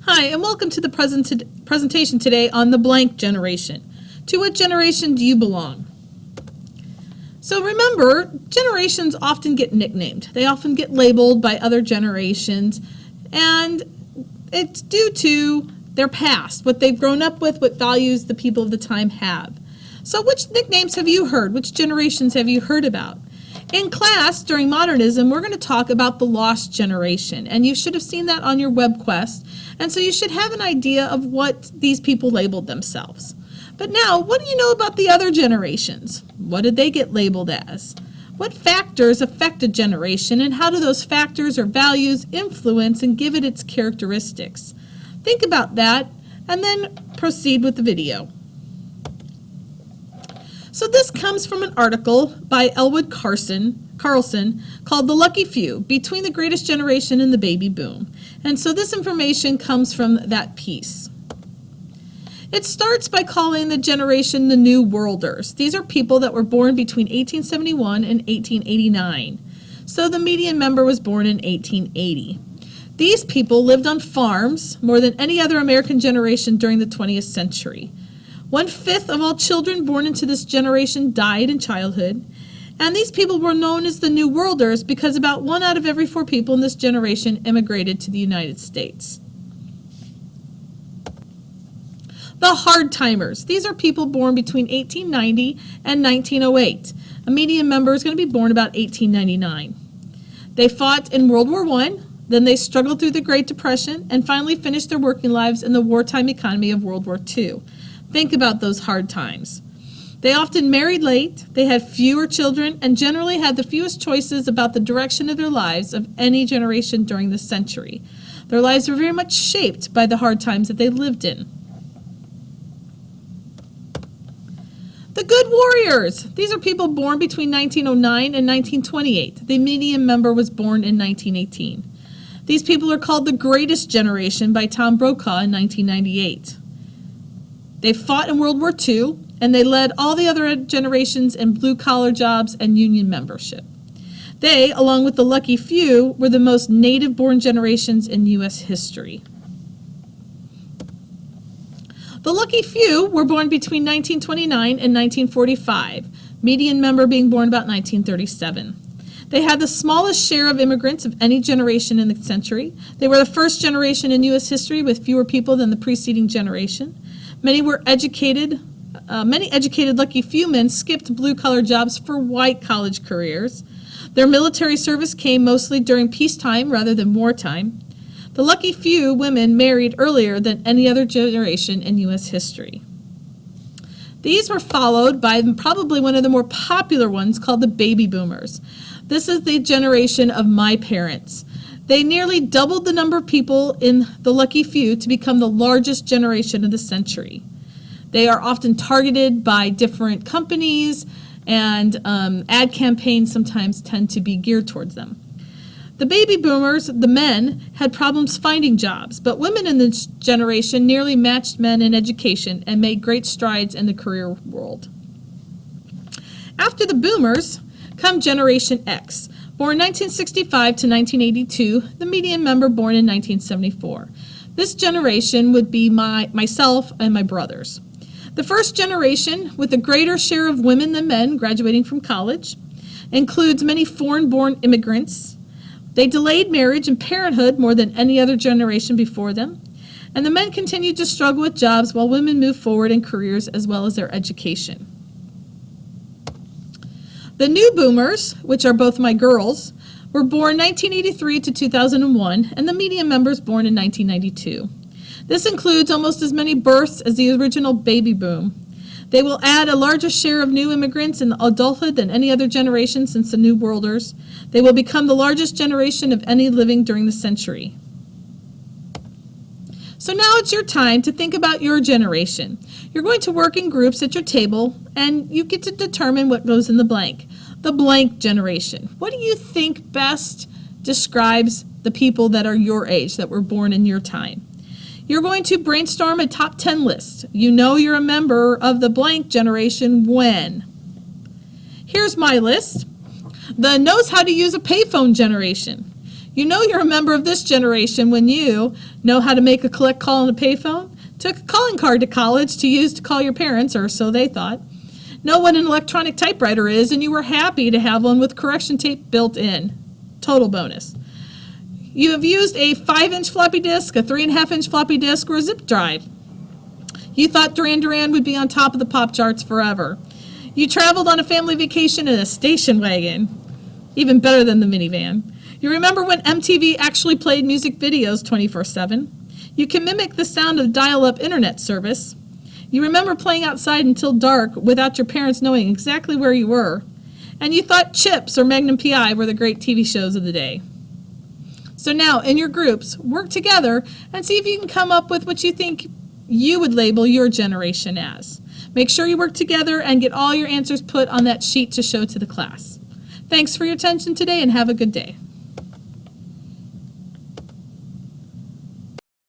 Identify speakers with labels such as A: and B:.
A: Hi, and welcome to the presentation today on the blank generation. To what generation do you belong? So remember, generations often get nicknamed. They often get labeled by other generations, and it's due to their past, what they've grown up with, what values the people of the time have. So which nicknames have you heard? Which generations have you heard about? In class, during modernism, we're going to talk about the lost generation, and you should have seen that on your web quest, and so you should have an idea of what these people labeled themselves. But now, what do you know about the other generations? What did they get labeled as? What factors affect a generation, and how do those factors or values influence and give it its characteristics? Think about that, and then proceed with the video. So this comes from an article by Elwood Carlson called The Lucky Few, Between the Greatest Generation and the Baby Boom. And so this information comes from that piece. It starts by calling the generation the New World Errs. These are people that were born between 1871 and 1889. So the median member was born in 1880. These people lived on farms more than any other American generation during the 20th century. 1/5 of all children born into this generation died in childhood, and these people were known as the New World Errs because about 1 out of every 4 people in this generation immigrated to the United States. The Hardtimers. These are people born between 1890 and 1908. A median member is going to be born about 1899. They fought in World War I, then they struggled through the Great Depression, and finally finished their working lives in the wartime economy of World War II. Think about those hard times. They often married late, they had fewer children, and generally had the fewest choices about the direction of their lives of any generation during the century. Their lives were very much shaped by the hard times that they lived in. The Good Warriors. These are people born between 1909 and 1928. The median member was born in 1918. These people are called the Greatest Generation by Tom Brokaw in 1998. They fought in World War II, and they led all the other generations in blue-collar jobs and union membership. They, along with the Lucky Few, were the most native-born generations in U.S. history. The Lucky Few were born between 1929 and 1945, median member being born about 1937. They had the smallest share of immigrants of any generation in the century. They were the first generation in U.S. history with fewer people than the preceding generation. Many educated Lucky Few men skipped blue-collar jobs for white college careers. Their military service came mostly during peacetime rather than wartime. The Lucky Few women married earlier than any other generation in U.S. history. These were followed by probably one of the more popular ones called the Baby Boomers. This is the generation of my parents. They nearly doubled the number of people in the Lucky Few to become the largest generation of the century. They are often targeted by different companies, and ad campaigns sometimes tend to be geared towards them. The Baby Boomers, the men, had problems finding jobs, but women in this generation nearly matched men in education and made great strides in the career world. After the Boomers come Generation X. Born 1965 to 1982, the median member born in 1974. This generation would be myself and my brothers. The first generation, with a greater share of women than men graduating from college, includes many foreign-born immigrants. They delayed marriage and parenthood more than any other generation before them, and the men continued to struggle with jobs while women moved forward in careers as well as their education. The New Boomers, which are both my girls, were born 1983 to 2001, and the median members born in 1992. This includes almost as many births as the original baby boom. They will add a larger share of new immigrants in adulthood than any other generation since the New World Errs. They will become the largest generation of any living during the century. So now it's your time to think about your generation. You're going to work in groups at your table, and you get to determine what goes in the blank. The blank generation. What do you think best describes the people that are your age, that were born in your time? You're going to brainstorm a top 10 list. You know you're a member of the blank generation when. Here's my list. The knows how to use a payphone generation. You know you're a member of this generation when you know how to make a collect call on a payphone, took a calling card to college to use to call your parents, or so they thought, know what an electronic typewriter is, and you were happy to have one with correction tape built in. Total bonus. You have used a 5-inch floppy disk, a 3.5-inch floppy disk, or a zip drive. You thought Duran Duran would be on top of the pop charts forever. You traveled on a family vacation in a station wagon, even better than the minivan. You remember when MTV actually played music videos 24/7. You can mimic the sound of dial-up internet service. You remember playing outside until dark without your parents knowing exactly where you were. And you thought Chips or Magnum PI were the great TV shows of the day. So now, in your groups, work together and see if you can come up with what you think you would label your generation as. Make sure you work together and get all your answers put on that sheet to show to the class. Thanks for your attention today and have a good day.